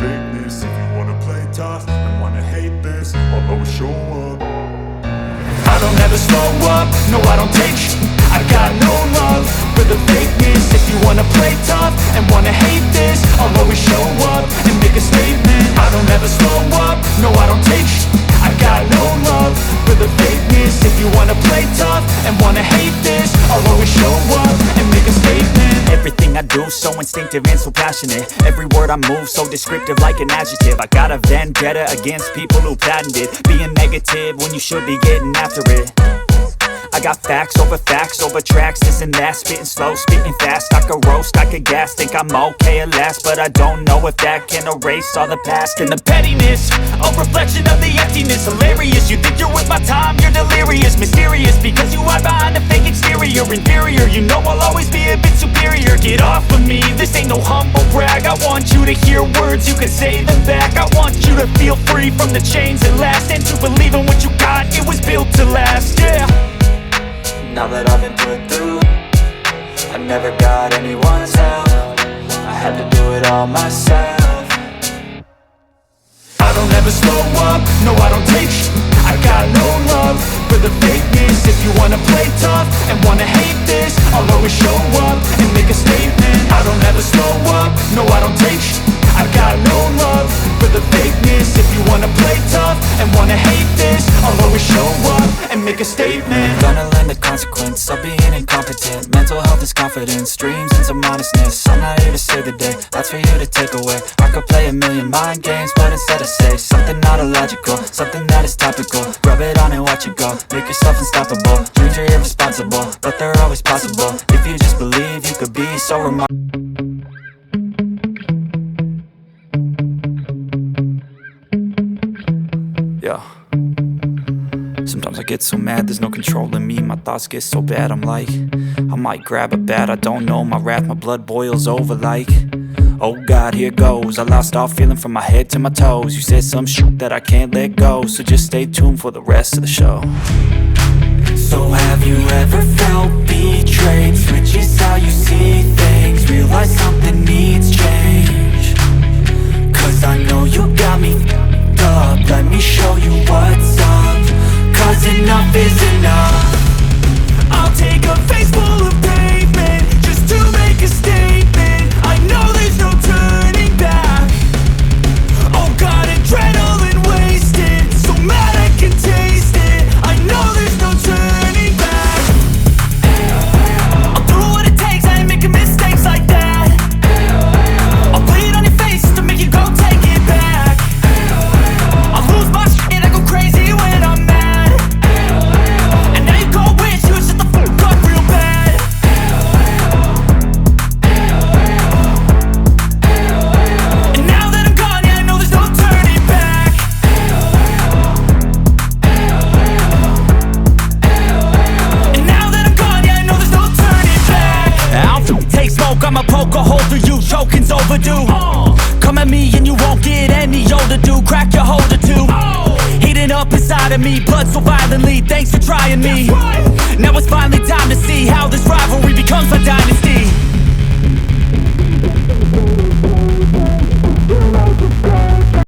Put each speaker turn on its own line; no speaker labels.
fakeness. If you wanna play tough and wanna hate this, I'll always show up. I don't ever slow up, no I don't take sh**. I got no love for the fakeness. If you wanna play tough and wanna hate this, I'll always show up and make a statement. I don't ever slow up, no I don't take sh**. I got no love for the fakeness. If you wanna play tough and wanna hate this, I'll always show up and make a statement.
Everything I do so instinctive and so passionate. Every word I move so descriptive like an adjective. I got a vendetta against people who patented being negative when you should be getting after it. I got facts over tracks, this and that. Spitting slow, spitting fast. I could roast, I could gas. Think I'm okay at last, but I don't know if that can erase all the past. And the pettiness, a reflection of the emptiness. Hilarious, you think you're with my time, you're delirious. Mysterious, because you hide behind a fake exterior. Inferior, you know I'll always be a bit superior. Get off of me, this ain't no humble brag. I want you to hear words, you can say them back. I want you to feel free from the chains that last, and to believe in what you got, it was built to last, yeah.
Now that I've been put through, I never got anyone's help. I had to do it all myself.
I don't ever slow up, no I don't take sh**. I got no love for the fakeness. If you wanna play tough and wanna hate this, I'll always show up and make a statement. I don't ever slow up, no I don't take sh**. I got no love for the fakeness. If you wanna play tough and wanna hate this, I'll always show up and make a statement.
Gonna learn the consequence of being incompetent. Mental health is confidence, dreams and some honestness. I'm not here to save the day, that's for you to take away. I could play a million mind games, but instead I say something not illogical, something that is topical. Rub it on and watch it go, make yourself unstoppable. Dreams are irresponsible, but they're always possible. If you just believe, you could be so remarkable.
Yeah. Sometimes I get so mad, there's no controlling me. My thoughts get so bad, I'm like, I might grab a bat, I don't know. My wrath, my blood boils over like, oh God, here goes. I lost all feeling from my head to my toes. You said some shit that I can't let go, so just stay tuned for the rest of the show.
So have you ever felt betrayed? Switches how you see things, realize something needs change. Cause I know you got me up, let me show you what's up. Cause enough is enough.
I'll take a face full of pavement just to make a statement. I know there's no turning back. Oh God, adrenaline wasted, so mad I can taste it. I know there's no turning back. I'll do what it takes, I ain't making mistakes like that. I'll bleed on your face to make you go take it back. I'll lose my shit, I go crazy when I'm mad. And now you go wish you would shut the fuck up real bad. And now that I'm gone, yeah, I know there's no turning back. And now that I'm gone, yeah, I know there's no turning back.
I'll take smoke, I'ma poke a hole through you. Choking's overdue. Come at me and you won't get any older, dude. Crack your holder too. Heating up inside of me, blood so violently. Thanks for trying me. Now it's finally time to see how this rivalry becomes a dynasty.